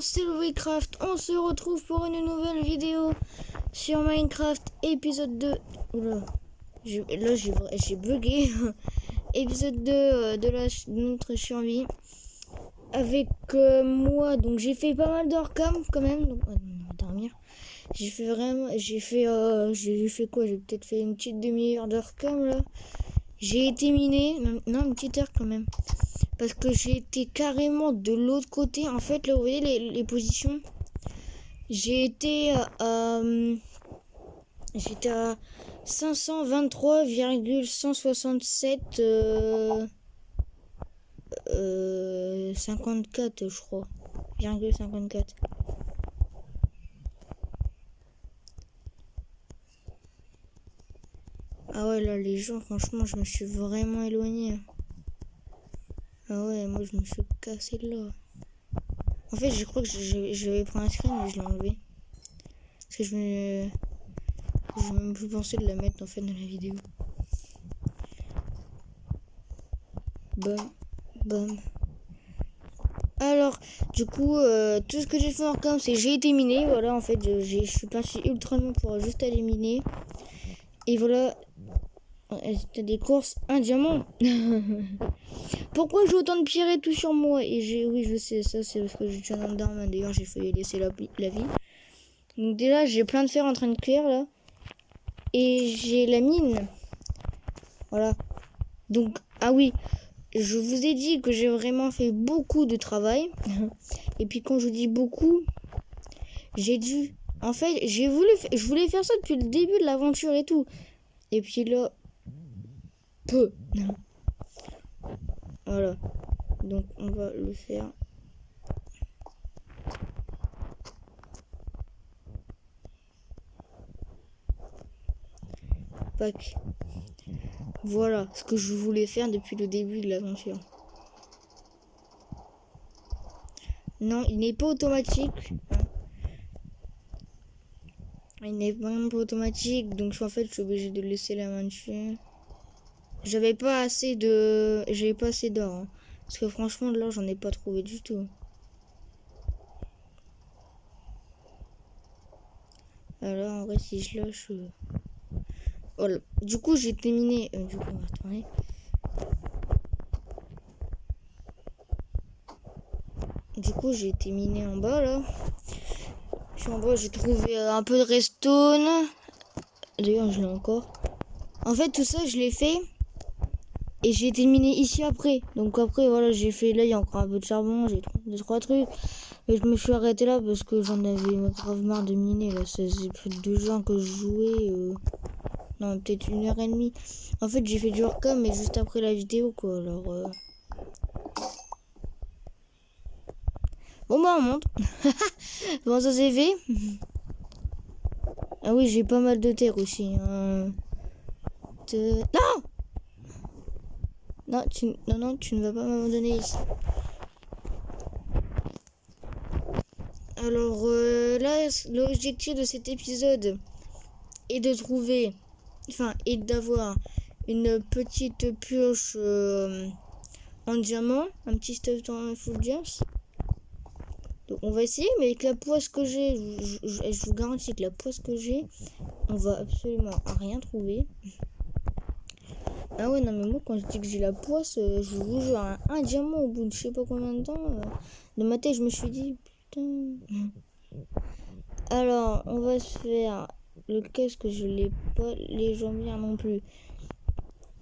c'est Louiscraft, on se retrouve pour une nouvelle vidéo sur Minecraft épisode 2. Oula, là j'ai bugué. Épisode 2 de notre survie. Avec moi, donc j'ai fait pas mal d'hors-cam quand même. Donc, on va dormir. J'ai fait quoi? J'ai peut-être fait une petite demi-heure d'hors-cam là. J'ai été miné, non, une petite heure quand même. Parce que j'ai été carrément de l'autre côté. En fait, là, vous voyez les positions. J'étais à 523,167 54, je crois. 54. Ah ouais, là, les gens, franchement, je me suis vraiment éloigné. Ah ouais, moi, je me suis cassé de là. En fait, je crois que j'avais pris un screen, mais je l'ai enlevé. Parce que je n'ai même plus pensé de la mettre, en fait, dans la vidéo. Bam, bam. Alors, du coup, tout ce que j'ai fait en cam, c'est que j'ai été miné. Voilà, en fait, je suis passé ultra loin pour juste aller miner. Et voilà, c'était des courses, un diamant. Pourquoi j'ai autant de pierres et tout sur moi? Oui, je sais, ça c'est parce que je suis un Enderman. D'ailleurs, j'ai failli laisser la vie. Donc déjà, j'ai plein de fer en train de cuire là. Et j'ai la mine. Voilà. Donc, ah oui, je vous ai dit que j'ai vraiment fait beaucoup de travail. Et puis quand je dis beaucoup, j'ai dû... En fait, je voulais faire ça depuis le début de l'aventure et tout. Et puis là... Peu. Voilà. Donc on va le faire. Pack. Voilà ce que je voulais faire depuis le début de l'aventure. Non, il n'est pas automatique. Il n'est vraiment pas automatique. Donc en fait, je suis obligée de laisser la main dessus. J'avais pas assez d'or. Hein. Parce que franchement, de l'or, j'en ai pas trouvé du tout. Alors, en vrai, si je lâche... Voilà. Du coup, j'ai terminé... du coup, on va retourner. Du coup, j'ai été miné en bas, là. Puis en bas, j'ai trouvé un peu de redstone. D'ailleurs, je l'ai encore. En fait, tout ça, je l'ai fait. Et j'ai été miné ici après. Donc après, voilà, j'ai fait... Là, il y a encore un peu de charbon. J'ai trouvé 2-3 trucs. Mais je me suis arrêté là parce que j'en avais grave marre de miner. Là, c'est plus de 2 heures que je jouais. Non, peut-être 1h30. En fait, j'ai fait du hors-cam, mais juste après la vidéo, quoi. Alors... Bon, bah, on monte. Bon, ça c'est fait. Ah oui, j'ai pas mal de terre aussi. Non! Non, tu ne vas pas m'abandonner ici. Alors là, l'objectif de cet épisode est de trouver, et d'avoir une petite pioche en diamant, un petit stuff en full gems. Donc on va essayer, mais avec la poisse que j'ai, je vous garantis que la poisse que j'ai, on va absolument rien trouver. Ah ouais, non, mais moi, quand je dis que j'ai la poisse, je vous jure, un diamant au bout de je sais pas combien de temps. De ma tête, je me suis dit, putain. Alors, on va se faire le casque, je l'ai pas, les jambières non plus.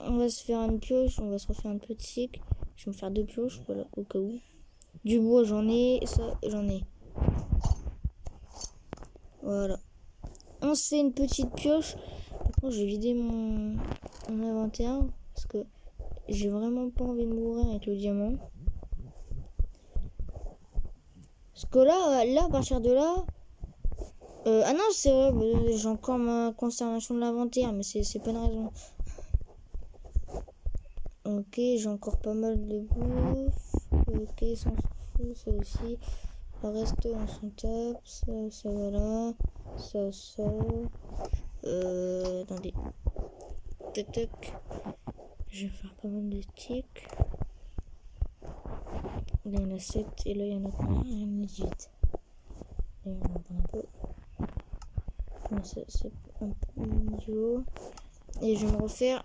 On va se faire une pioche, on va se refaire un petit cycle. Je vais me faire 2 pioches, voilà, au cas où. Du bois, j'en ai, ça, j'en ai. Voilà. On se fait une petite pioche. Par je vais vider mon inventaire parce que j'ai vraiment pas envie de mourir avec le diamant. Parce que là, à partir de là... ah non, c'est vrai, j'ai encore ma conservation de l'inventaire, mais c'est pas une raison. Ok, j'ai encore pas mal de bouffe. Ok, ça on s'en fout, ça aussi. Le reste, on s'en tape. Ça voilà. Ça. Attendez. Tac, tac. Je vais faire pas mal de sticks. Là, il y en a 7 et là, il y en a combien? Il y en a 18. Et on va prendre un peu. C'est un peu idiot. Et je vais me refaire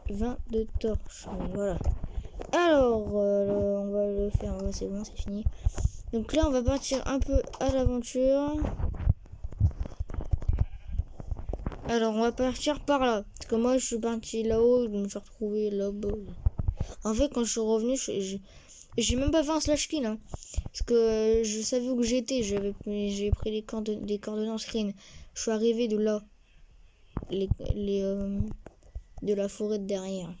22 torches. Voilà. Alors, on va le faire. Ouais, c'est bon, c'est fini. Donc là, on va partir un peu à l'aventure. Alors, on va partir par là. Parce que moi, je suis parti là-haut. Je me suis retrouvé là-bas. En fait, quand je suis revenu, j'ai même pas fait un slash kill. Hein, parce que je savais où j'étais. J'ai pris les coordonnées en screen. Je suis arrivé de là. De la forêt de derrière.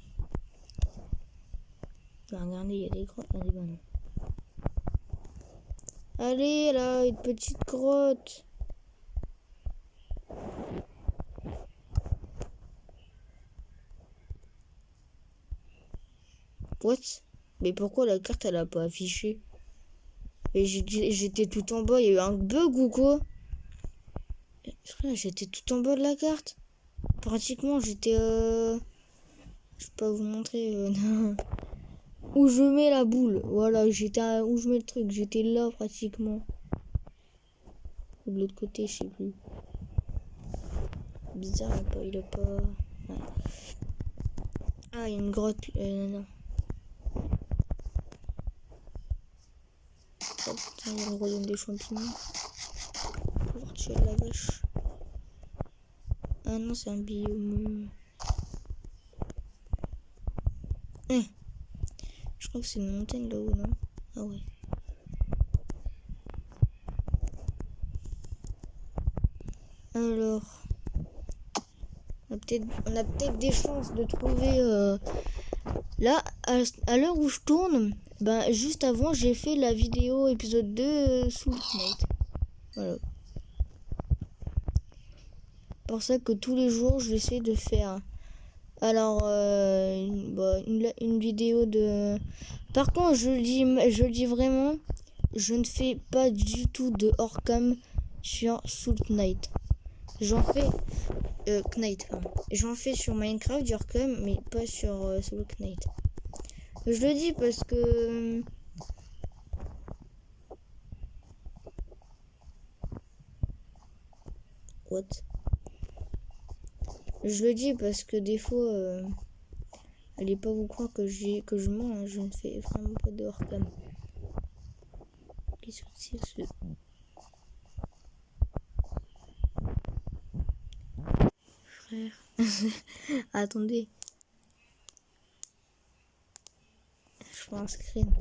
Bah, regardez, il y a des grottes. Ah, des bananes. Allez, là, une petite grotte. What? Mais pourquoi la carte, elle a pas affiché? Et j'étais tout en bas. Il y a eu un bug ou quoi? Frère, j'étais tout en bas de la carte. Pratiquement, j'étais... Je peux pas vous montrer. Où je mets la boule. Voilà, j'étais où je mets le truc. J'étais là, pratiquement. Ou de l'autre côté, je sais plus. Bizarre, il a pas... Ouais. Ah, il y a une grotte. Non. Oh putain, il y a le royaume des champignons. On va voir tuer la vache. Ah non, c'est un biome. Je crois que c'est une montagne là-haut, non? Ah ouais. Alors, on a peut-être des chances de trouver... Là, à l'heure où je tourne, ben, juste avant, j'ai fait la vidéo épisode 2 sous le Night. Voilà. Pour ça que tous les jours, je vais essayer de faire... Alors, une vidéo de... Par contre, je le dis vraiment, je ne fais pas du tout de hors-cam sur Soul Knight. J'en fais... Knight, pardon. J'en fais sur Minecraft du hors-cam, mais pas sur Soul Knight. Je le dis parce que... What? Je le dis parce que des fois... Allez pas vous croire que je mens, hein. Je ne fais vraiment pas de hors-cam. Qu'est-ce que c'est ce... Frère. Attendez. Je prends un screen.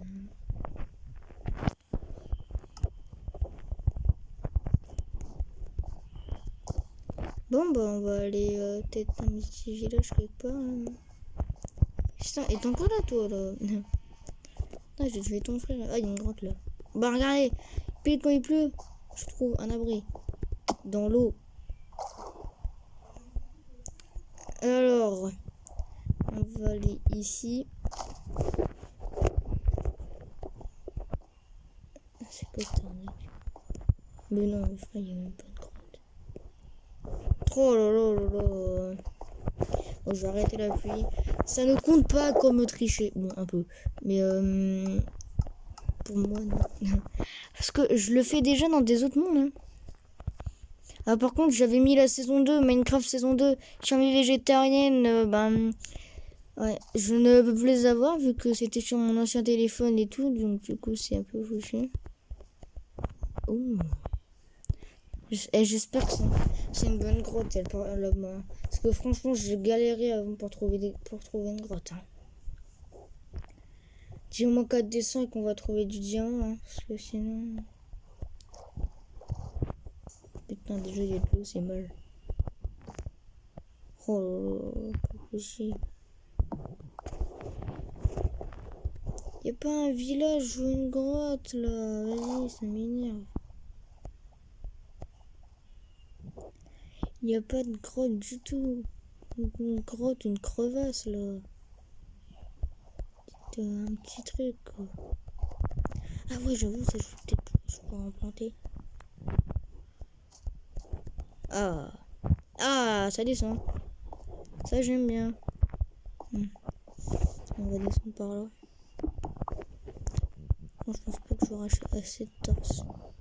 Bon bah on va aller peut-être dans un petit village quelque part. Hein. Putain, et t'es encore là toi là? Ah, j'ai tué ton frère. Ah, il y a une grotte là. Bah regardez, puis quand il pleut, je trouve un abri dans l'eau. Alors, on va aller ici. C'est quoi cette arnaque? Mais non, il n'y a même pas de grotte. Oh là là là là. Bon, je vais arrêter la pluie. Ça ne compte pas comme tricher. Bon, un peu. Mais pour moi, non. Parce que je le fais déjà dans des autres mondes. Hein. Ah, par contre, j'avais mis la saison 2, Minecraft saison 2. Survie végétarienne, ouais, je ne peux plus les avoir vu que c'était sur mon ancien téléphone et tout. Donc, du coup, c'est un peu foutu. Oh. J'espère que c'est une bonne grotte. Là-bas. Parce que franchement, j'ai galéré avant pour trouver une grotte. Hein. Dis au moins 4 descend et qu'on va trouver du diamant. Hein, parce que sinon... Putain, déjà, il y a de l'eau, c'est mal. Oh là là, pas possible. Y a pas un village ou une grotte, là. Vas-y, ça m'énerve. Il n'y a pas de grotte du tout. Une grotte, une crevasse là. Un petit truc quoi. Ah ouais, j'avoue, ça je pourrais en planter. Ah, ça descend. Ça j'aime bien. On va descendre par là. Bon, je pense pas que j'aurai assez de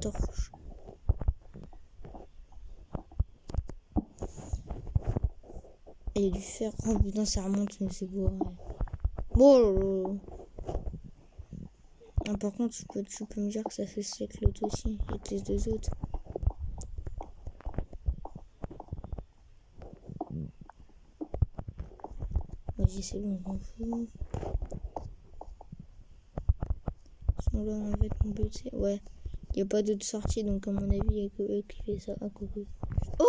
torches. Il y a du fer. Oh putain, ça remonte, mais c'est beau. Ouais. Bon. Ah, par contre, tu peux me dire que ça fait sec l'autre aussi. Et les deux autres. Vas-y, c'est bon, on s'en fout. Là, en fait, mon but, c'est... Ouais. Il n'y a pas d'autre sortie, donc à mon avis, il n'y a que eux qui fait ça. Ah, coucou. Oh!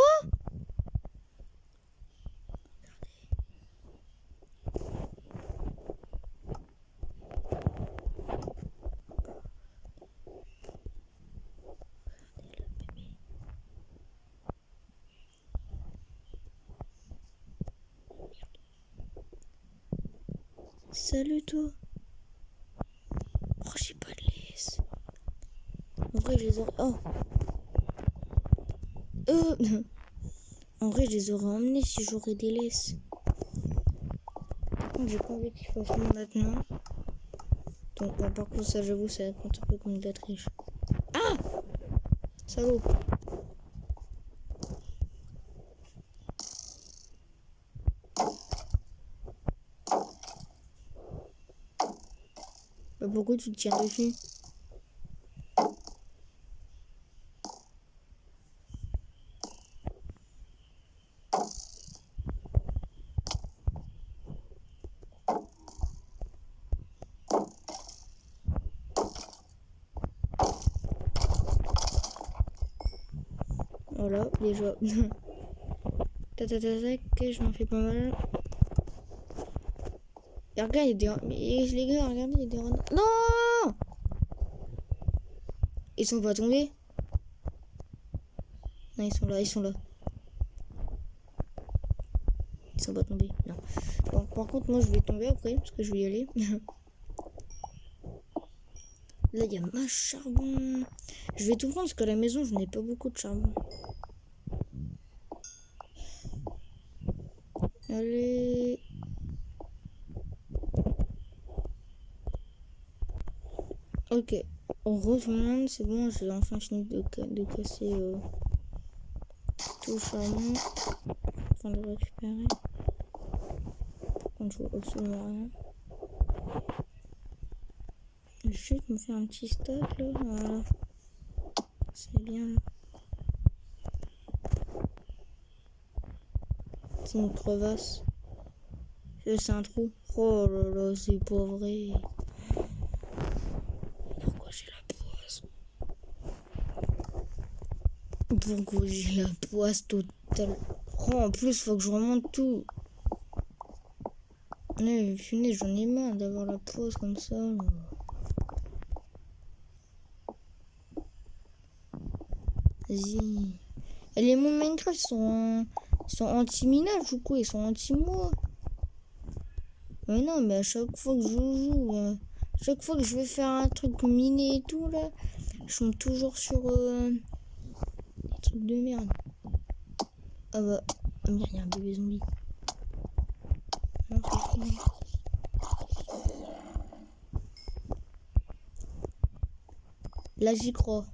Salut, toi. Oh, j'ai pas de laisse. En vrai, je les aurais... Oh! En vrai, je les aurais emmenés si j'aurais des laisses. Par contre, j'ai pas envie qu'ils fassent ça maintenant. Donc, bon, par contre, ça, j'avoue, ça compte un peu comme de la triche. Ah! Salaud! Bah, pourquoi tu te tiens dessus? Voilà, déjà. Tatatatak, je m'en fais pas mal. Et regarde, il y a des... Mais les gars, regardez, il y a des renards. Non! Ils sont pas tombés? Non, ils sont là, ils sont là. Ils sont pas tombés, non. Bon, par contre, moi, je vais tomber après, parce que je vais y aller. Là, il y a ma charbon. Je vais tout prendre, parce qu'à la maison, je n'ai pas beaucoup de charbon. Allez. Ok. On rejoint, c'est bon, j'ai enfin fini de casser tout le charbon. Enfin, de le récupérer. Par contre, je vois absolument rien. Je vais juste me faire un petit stock là. Voilà. C'est bien. C'est une crevasse. C'est un trou. Oh là là, c'est pas vrai. Pourquoi j'ai la poisse? Pourquoi j'ai la poisse totale? Oh, en plus, faut que je remonte tout. Mais punaise, j'en ai marre d'avoir la poisse comme ça. Là. Vas-y. Et les mondes Minecraft sont anti-minage ou quoi? Ils sont anti-moi. Mais non, mais à chaque fois que je joue, chaque fois que je vais faire un truc miné et tout, là, je tombe toujours sur des trucs de merde. Ah bah, il y a un bébé zombie. Non, c'est trop bien. Là, j'y crois.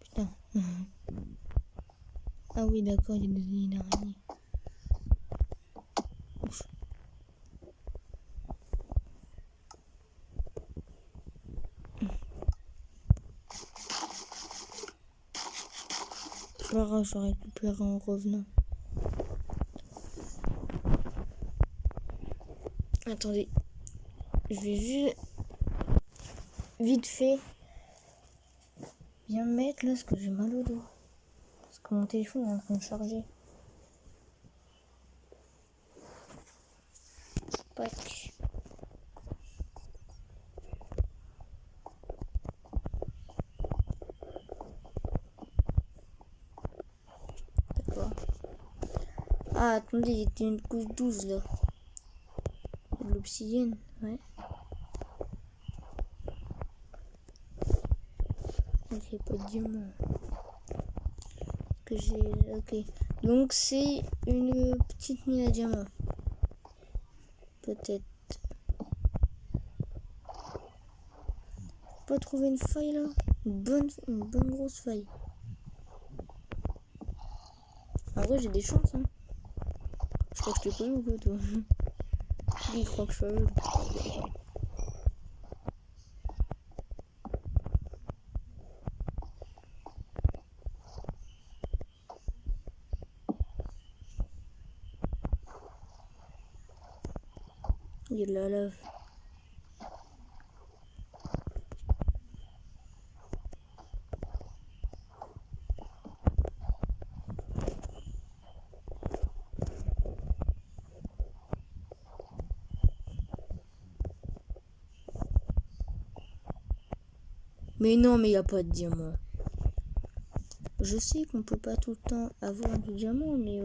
Putain. Ah oui, d'accord, il y a des araignées. Ouf. Pas grave, je récupérerai en revenant. Attendez. Je vais juste vite fait bien me mettre là parce que j'ai mal au dos. Parce que mon téléphone est en train de charger. Pack. D'accord. Ah, attendez, il était une couche 12 là. De l'obsidienne, ouais. Ok, pas de diamant. Que j'ai. Ok. Donc c'est une petite mine à diamant. Peut-être. Pas trouver une faille là? une bonne grosse faille. En vrai, j'ai des chances, hein. Je crois que je t'ai pas eu ou quoi, toi? Il croit que je suis aveugle. Il y a de la lave. Mais non, mais il n'y a pas de diamant. Je sais qu'on peut pas tout le temps avoir du diamant, mais...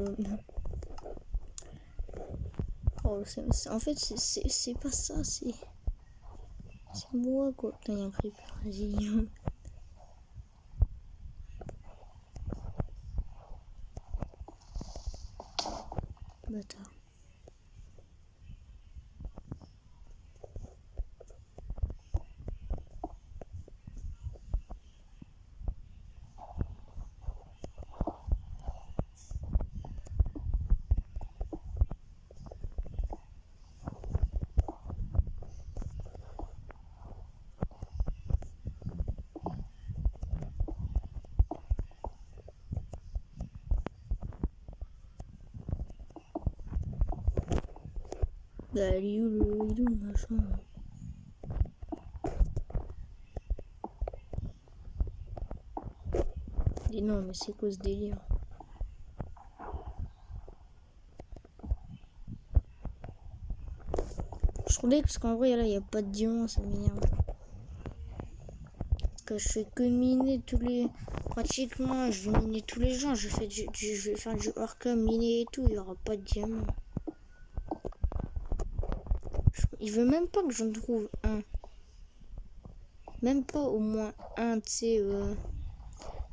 Oh, en fait, c'est pas ça, c'est moi, quoi. Putain, il y a un creeper, vas-y. Bâtard. Bah, il est où le machin? Et non, mais c'est quoi ce délire? Je trouvais parce qu'en vrai, là, il n'y a pas de diamant, ça m'énerve. Parce que je fais que miner tous les... Pratiquement, je vais miner tous les gens. Je vais faire du hors-cam, miner et tout. Il n'y aura pas de diamant. Il veut même pas que j'en trouve un. Même pas au moins un, tu sais.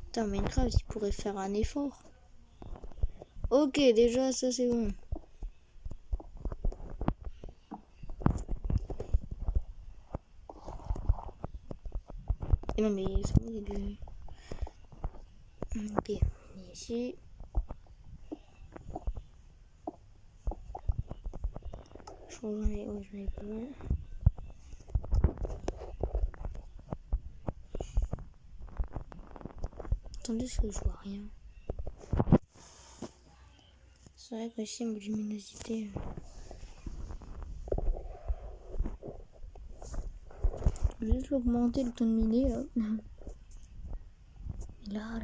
Putain, Minecraft, il pourrait faire un effort. Ok, déjà, ça c'est bon. Et non, mais c'est bon, il y a du... Ok, ici. Je crois que j'en ai pas mal. Attendez, parce que je vois rien. C'est vrai que ici, ma luminosité... Je vais juste l'augmenter le temps de miner, là. Là.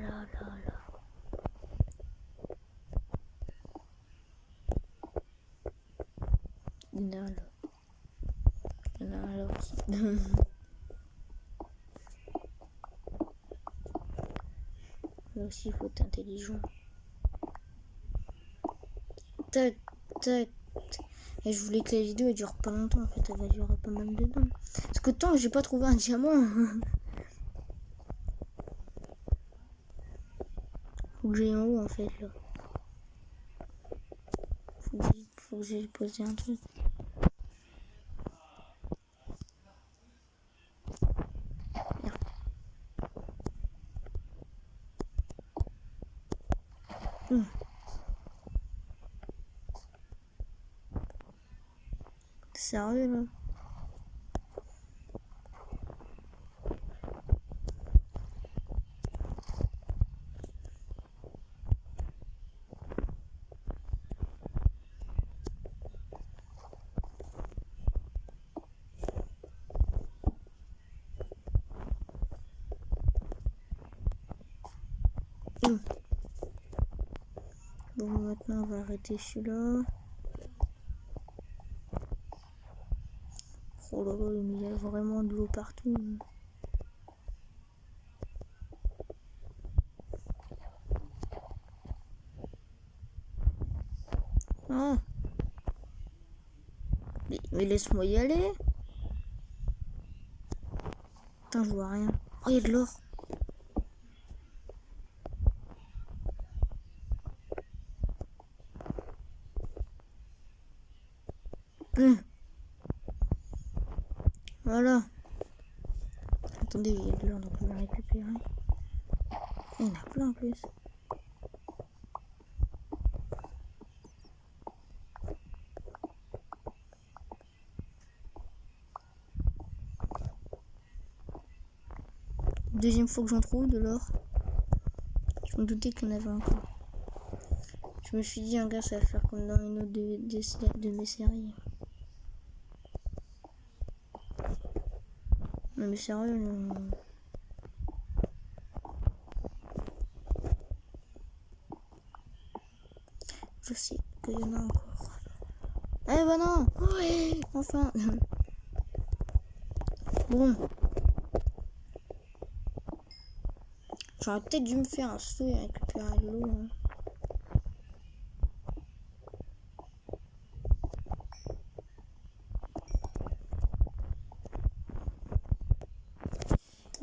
Là aussi. Là aussi, il faut être intelligent. Tac. Et je voulais que la vidéo elle dure pas longtemps, en fait, elle va durer pas mal de temps. Parce que tant que j'ai pas trouvé un diamant... Faut que j'aille en haut, en fait, là. Faut que j'aille poser un truc. Sérieux, là? Bon, maintenant, on va arrêter celui-là. Oh là là, il y a vraiment de l'eau partout. Ah. Mais laisse-moi y aller. Putain, je vois rien. Oh, il y a de l'or. Voilà. Il y a de l'or, donc je vais récupérer. Il y en a plein en plus. Deuxième fois que j'en trouve de l'or. Je me doutais qu'il y en avait encore. Je me suis dit, un gars, ça va faire comme dans une autre de mes séries. Non mais sérieux, je sais qu'il y en a encore. Eh bah non, ouais, enfin. Bon. J'aurais peut-être dû me faire un saut et récupérer de l'eau. Hein.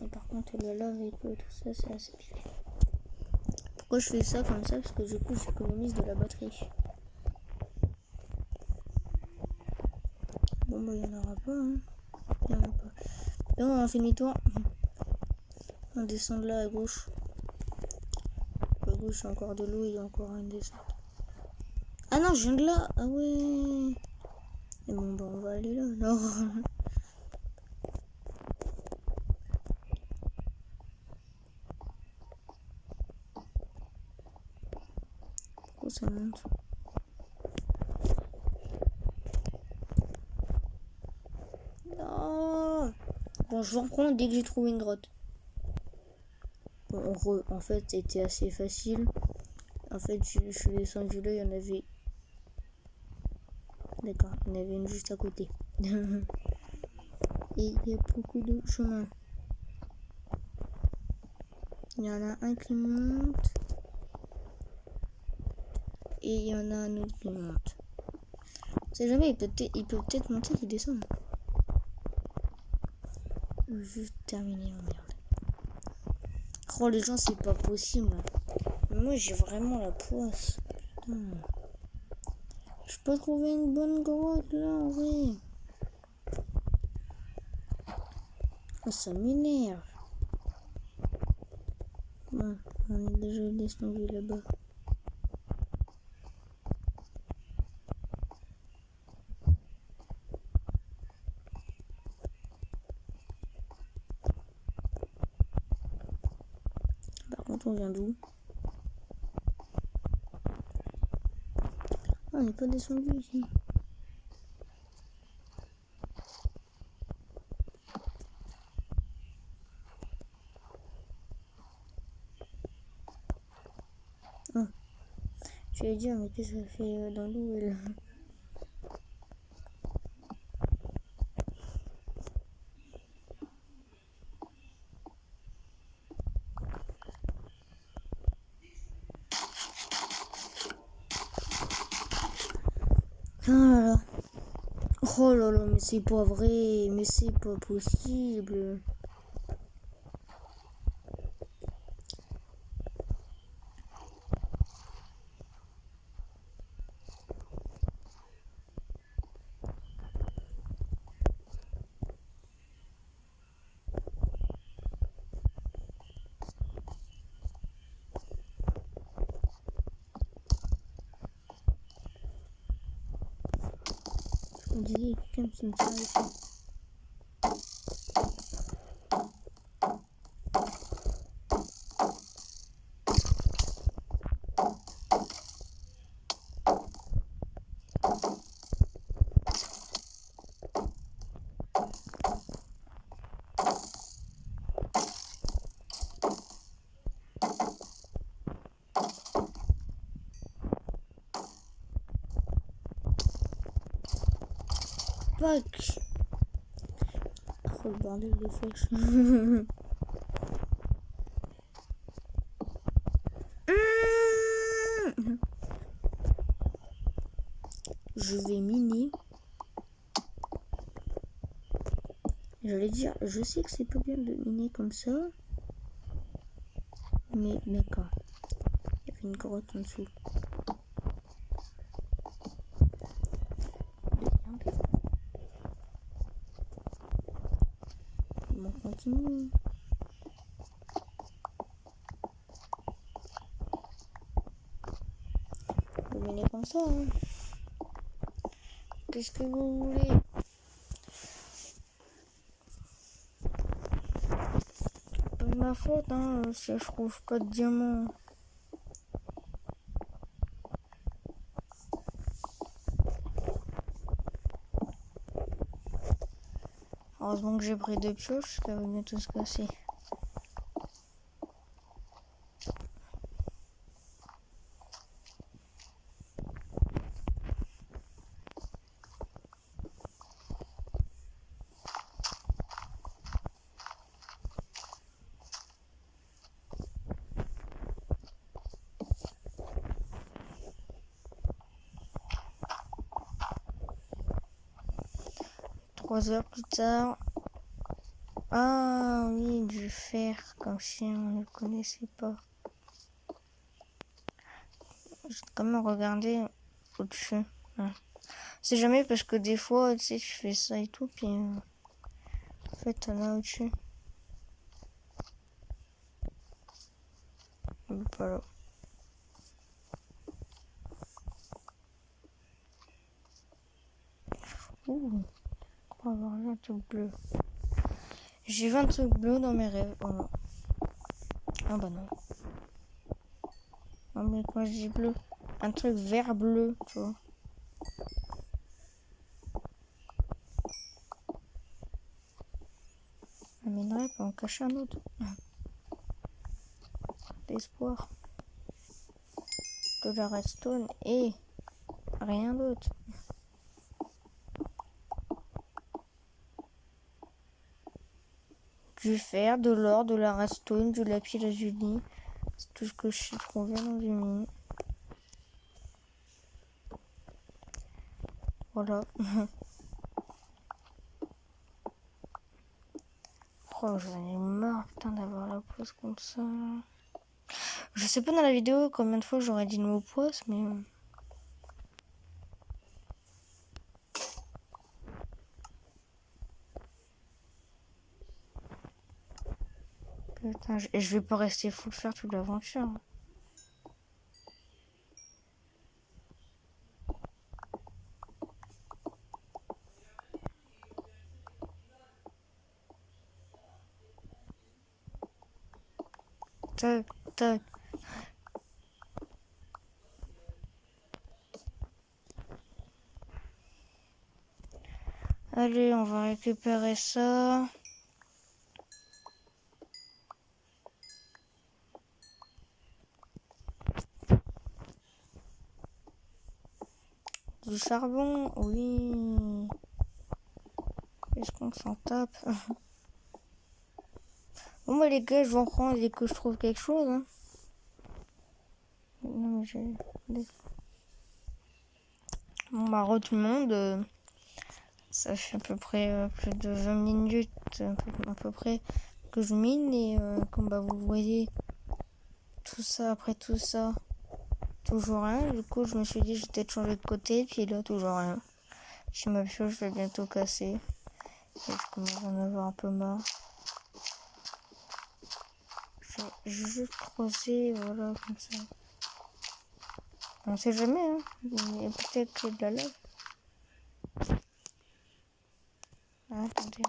Et par contre, le lave et tout ça, c'est assez bien. Pourquoi je fais ça comme ça? Parce que du coup, j'économise de la batterie. Bon, bah, il n'y en aura pas. Hein. Il n'y en a pas. Là, on fait demi-tour. On descend de là à gauche. À gauche, il y a encore de l'eau, il y a encore une descente. Ah non, je viens de là. Ah ouais. Et bon, bah, on va aller là. Non. Pourquoi ça monte? Non. Bon, je vais reprendre dès que j'ai trouvé une grotte. Bon, en fait, c'était assez facile. En fait, je suis descendu là, il y en avait... D'accord, il y en avait une juste à côté. Et il y a beaucoup de chemins. Il y en a un qui monte. Et il y en a un autre qui monte. On sait jamais, il peut peut-être monter et descendre. Ou juste terminer en merde. Oh les gens, c'est pas possible. Moi j'ai vraiment la poisse. Putain. Je peux trouver une bonne grotte là en vrai. Oh, ça m'énerve. Bon, on est déjà descendu là-bas. Par contre, on vient d'où? Ah, on n'est pas descendu ici. Ah. Je vais dire, mais qu'est-ce que ça fait dans l'eau là? Ah là là. Oh là là, mais c'est pas vrai, mais c'est pas possible. On dirait quelqu'un qui me tire ici. Fuck. Oh le bordel de flèches. Je vais miner. J'allais dire, je sais que c'est pas bien de miner comme ça. Mais d'accord. Il y avait une grotte en dessous. Bon, continue. miner comme ça. Hein. Qu'est-ce que vous voulez? Pas de ma faute, hein, si je trouve pas de diamants. Heureusement que j'ai pris 2 pioches, ça va bientôt se casser. Trois heures plus tard. Ah oui, du fer, comme si on ne connaissait pas. Je vais quand même regarder au-dessus. Ouais. C'est jamais parce que des fois, tu sais, je fais ça et tout, puis en fait, t'en as au-dessus. Pas là. Ouh, je crois avoir un truc bleu. J'ai 20 trucs bleus dans mes rêves. Oh non. Ah bah non. Non mais quand je dis bleu, un truc vert bleu, tu vois. Un minerai peut en cacher un autre. D'espoir. De la redstone et rien d'autre. Du fer, de l'or, de la redstone, du lapis lazuli. C'est tout ce que je suis trouvé dans une mine. Voilà. Oh, j'en ai marre, putain, d'avoir la poisse comme ça. Je sais pas dans la vidéo combien de fois j'aurais dit le mot poisse, mais... Putain, je vais pas rester fou de faire toute l'aventure. Tac, tac. Allez, on va récupérer ça. Du charbon, oui. Est-ce qu'on s'en tape? Bon bah les gars, je vais en prendre dès que je trouve quelque chose. Hein. Non mais j'ai... Bon bah tout le monde. Ça fait à peu près plus de 20 minutes à peu près que je mine. Et comme bah vous voyez, tout ça, après tout ça, toujours rien. Du coup je me suis dit je vais peut-être changer de côté. Puis là toujours rien. Si ma pioche va bientôt casser. Et je commence à en avoir un peu marre. J'ai juste creusé, voilà, comme ça. On sait jamais, hein. Il y a peut-être qu'il y a de la lave. Ah, attendez.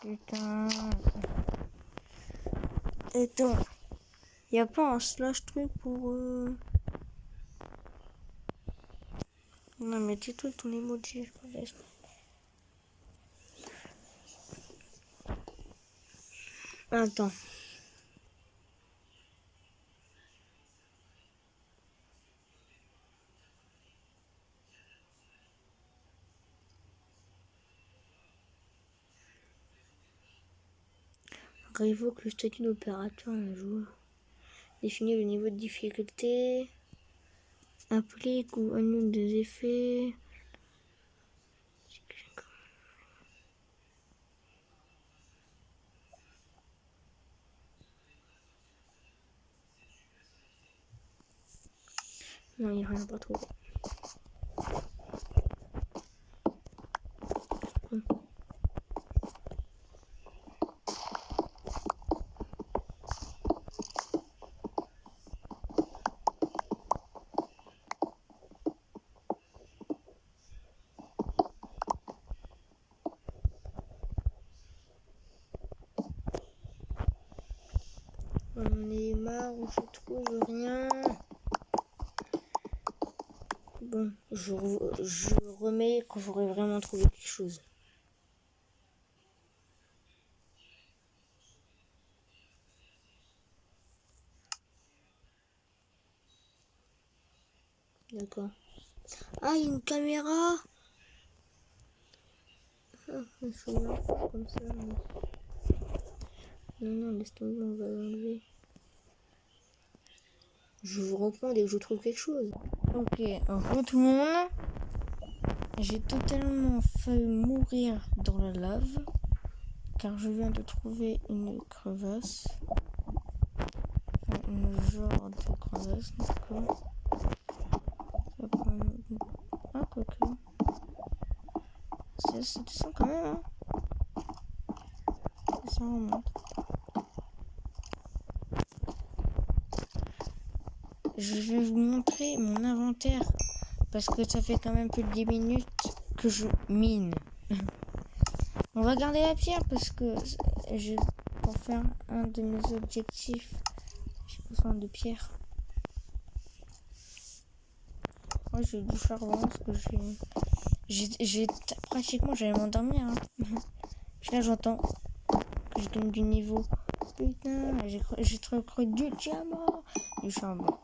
Putain. Attends. Il n'y a pas un slash truc pour... Non, mais tais-toi ton emoji, je laisse. Attends. Révoque le statut d'opérateur un jour. Définir le niveau de difficulté. Applique ou annule des effets. Non, il n'y a rien pas trouvé. On est marre, je trouve rien. Bon, je remets quand j'aurai vraiment trouvé quelque chose. D'accord. Ah, il y a une caméra. Ah, je suis comme ça. Non, laisse tomber, on va l'enlever. Je vous reprends dès que je trouve quelque chose. Ok, re tout le monde. J'ai totalement failli mourir dans la lave. Car je viens de trouver une crevasse. Enfin, une genre de crevasse, d'accord. Ah, quoique. Ça descend quand même, hein. Ça remonte. Je vais vous montrer mon inventaire. Parce que ça fait quand même plus de 10 minutes que je mine. On va garder la pierre parce que pour faire un de mes objectifs, j'ai besoin de pierre. Moi j'ai du charbon parce que j'ai pratiquement j'allais m'endormir. Hein. Là j'entends que je donne du niveau. Putain, j'ai trouvé du diamant, du charbon.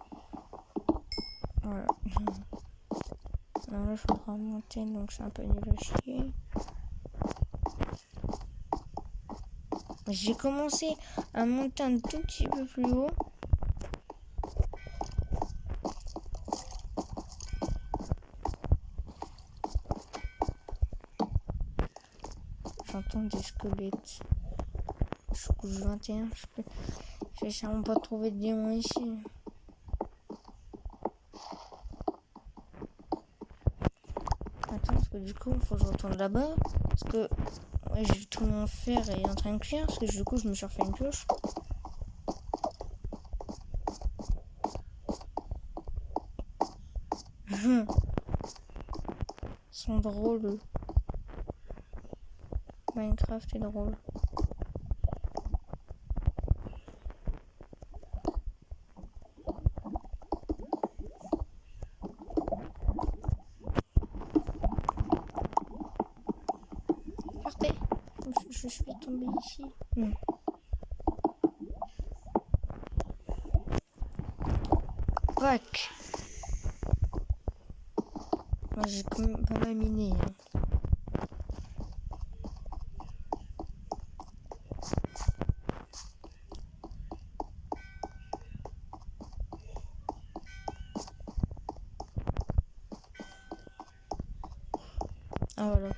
Voilà. Non, là je suis en train de monter donc c'est un peu nul à chier. J'ai commencé à monter un tout petit peu plus haut. J'entends des squelettes. Je couche 21. J'ai sûrement pas trouvé de diamant ici. Attends, parce que du coup, il faut que je retourne là-bas. Parce que ouais, j'ai tout mon fer est en train de cuire. Parce que du coup, je me suis refait une pioche. Ils sont drôles. Minecraft est drôle. Partez. Je suis tombée ici. Non. Fuck. Moi j'ai quand même pas mal miné. Hein. Ah voilà.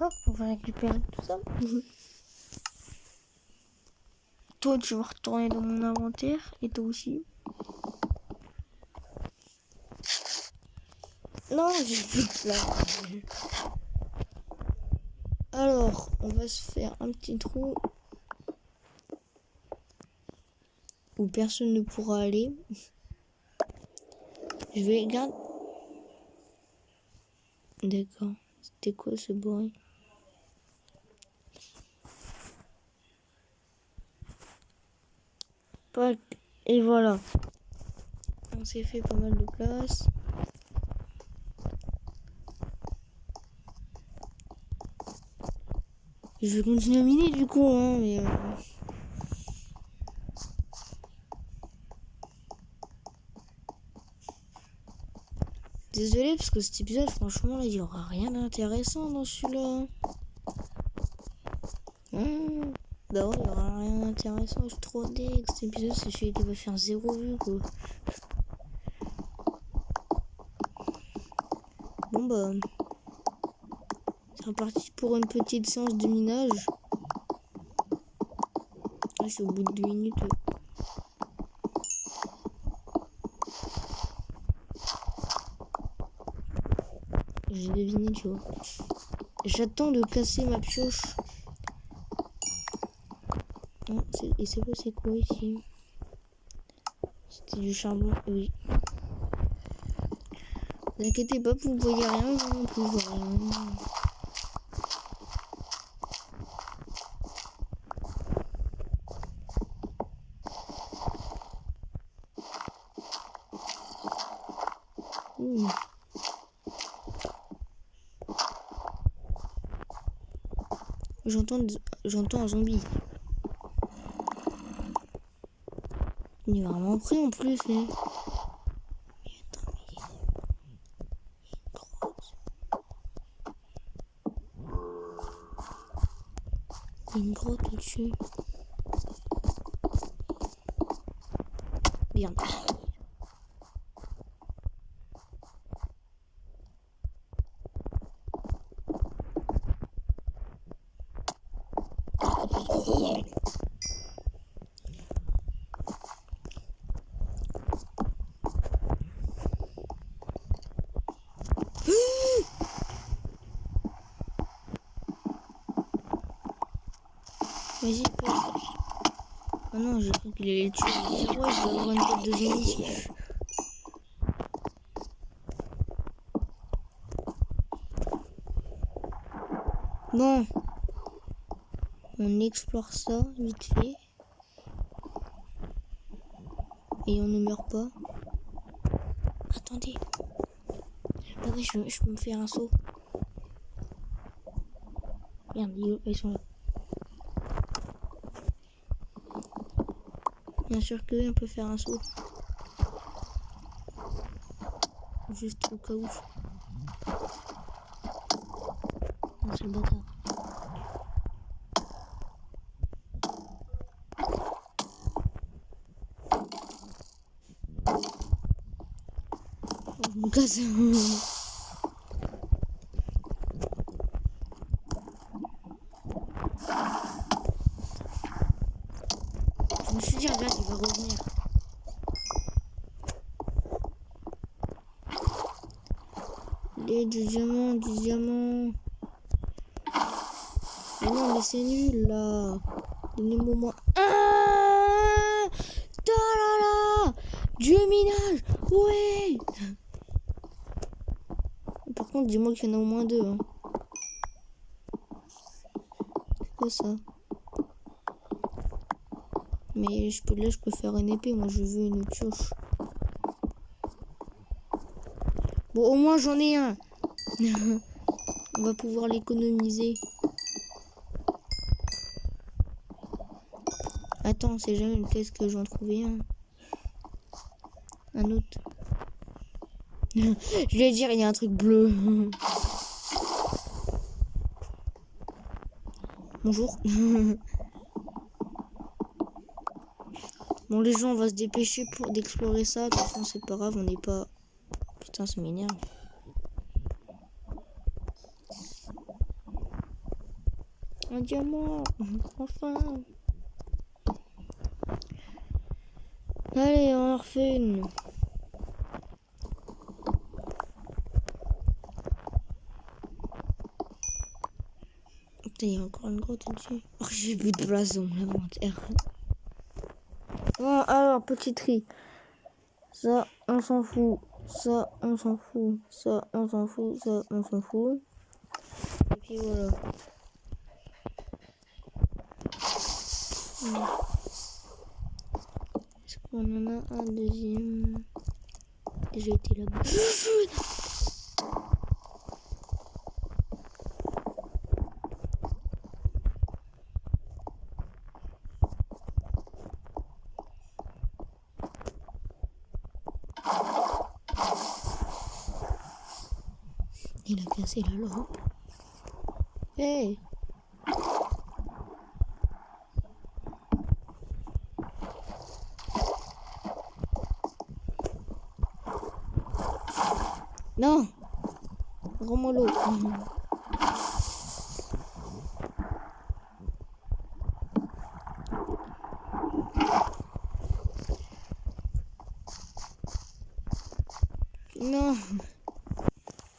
Hop, on va récupérer tout ça. Toi, tu vas retourner dans mon inventaire. Et toi aussi. Non, j'ai plus là. Alors, on va se faire un petit trou où personne ne pourra aller. Je vais garder. D'accord. C'était quoi ce bruit? Et voilà. On s'est fait pas mal de place. Je vais continuer à miner du coup, hein, mais... Désolé parce que cet épisode, franchement, là, il y aura rien d'intéressant dans celui-là. Bah ouais, il y aura rien d'intéressant. Je suis trop deg. Cet épisode, c'est celui qui va faire 0 vues, quoi. Bon bah... C'est reparti pour une petite séance de minage. Là, c'est au bout de 2 minutes. J'ai deviné, tu vois. J'attends de casser ma pioche. Non, et c'est quoi ici? C'était du charbon, oui. Ne vous inquiétez pas, vous voyez rien, moi non plus, je vois rien. coup... J'entends un zombie. Il est vraiment prêt en plus, mais... Il y a une grotte au-dessus. Merde. Vas-y, passe. Oh non, j'ai cru qu'il allait le tuer. Ouais, je vais avoir une tête de zombie. Bon. On explore ça, vite fait. Et on ne meurt pas. Attendez. Ah oui, je peux me faire un saut. Merde, ils sont là. Bien sûr que on peut faire un saut. Juste au cas où. Non, c'est le bâtard. Oh, je me casse. Je me suis dit, regarde, il va revenir. Et du diamant, du diamant. Mais non, mais c'est nul là. Donnez-moi moins. Ah, ta-la-la, Dieu minage. Ouais. Par contre, dis-moi qu'il y en a au moins deux. Hein. C'est quoi ça? Mais là, je peux faire une épée. Moi, je veux une pioche. Bon, au moins, j'en ai un. On va pouvoir l'économiser. Attends, c'est jamais une pièce que j'en trouvais un. Un autre. Je vais dire, il y a un truc bleu. Bonjour. Bon, les gens, on va se dépêcher d'explorer ça. De toute façon, c'est pas grave, on n'est pas... Putain, ça m'énerve. Un diamant. Enfin. Allez, on en refait une. Putain, il y a encore une grotte au-dessus. Oh, j'ai plus de place dans mon inventaire. Bon, alors, petit tri. Ça, on s'en fout. Ça, on s'en fout. Ça, on s'en fout. Ça, on s'en fout. Et puis voilà. Est-ce qu'on en a un deuxième? J'ai été là-bas. Il a cassé la lampe. Hey! Non! Rends-moi l'eau. Non!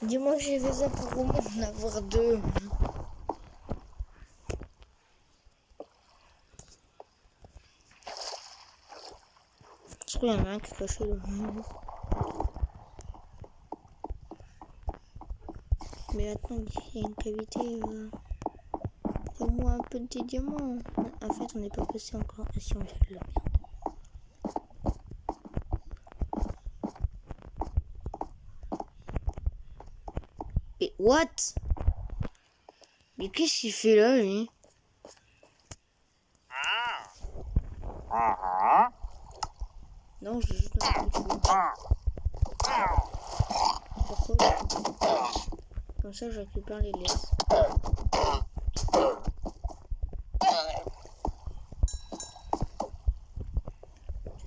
Dis-moi que j'ai fait ça pour au moins en avoir deux. Je crois qu'il y en a un qui est caché là. Mais attends, il y a une cavité. Au moins un petit diamant. En fait, on n'est pas passé encore. Ah si, on fait de la merde. what? Mais qu'est-ce qu'il fait là, lui? Non, je juste un coup de cheveux. Pourquoi? Comme ça, je récupère les laisses.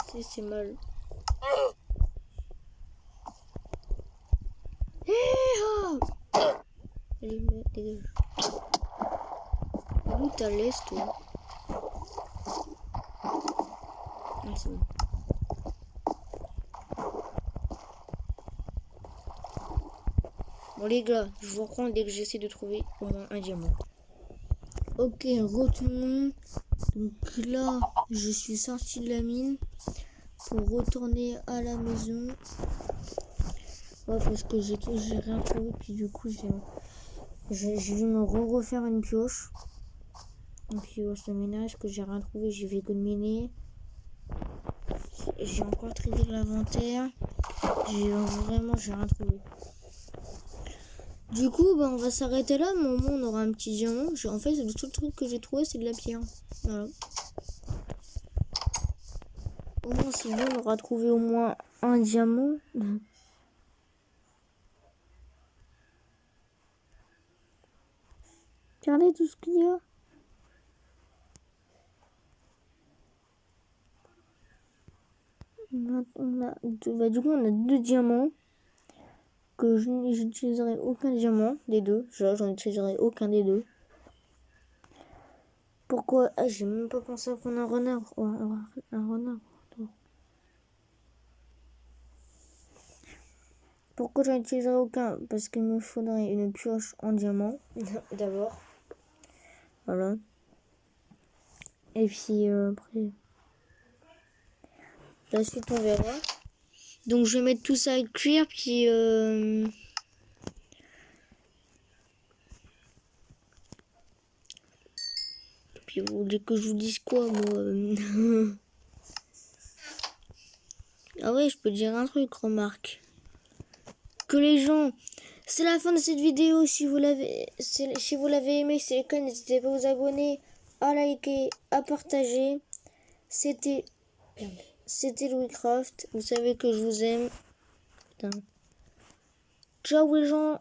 Je sais, c'est mal. Allez, dégage. Où ta laisse, toi? Ah, c'est bon. Bon les gars, je vous reprends dès que j'essaie de trouver au moins un diamant. Ok, retournons. Donc là, je suis sorti de la mine pour retourner à la maison. Ouais, parce que j'ai rien trouvé, puis du coup j'ai dû me refaire une pioche. Et puis au ménage que j'ai rien trouvé, j'ai fait que de miner. J'ai encore trié l'inventaire. J'ai rien trouvé. Du coup, on va s'arrêter là, mais au moins on aura un petit diamant. En fait, le seul truc que j'ai trouvé, c'est de la pierre. Voilà. Au moins, c'est bon, on aura trouvé au moins un diamant. Regardez tout ce qu'il y a. Du coup, on a 2 diamants. Que je n'utiliserai aucun diamant des deux. J'en utiliserai aucun des deux. Pourquoi? Ah, j'ai même pas pensé à prendre un renard. Oh, un renard. Pourquoi j'en utiliserai aucun? Parce qu'il me faudrait une pioche en diamant. D'abord. Voilà. Et puis après. La suite, on verra. Donc je vais mettre tout ça à cuire. Puis puis vous voulez que je vous dise quoi, moi? Ah ouais, je peux dire un truc, remarque. Que les gens, c'est la fin de cette vidéo. Si vous l'avez aimé, c'est le cas, n'hésitez pas à vous abonner, à liker, à partager. C'était Louiscraft. Vous savez que je vous aime. Putain. Ciao les gens.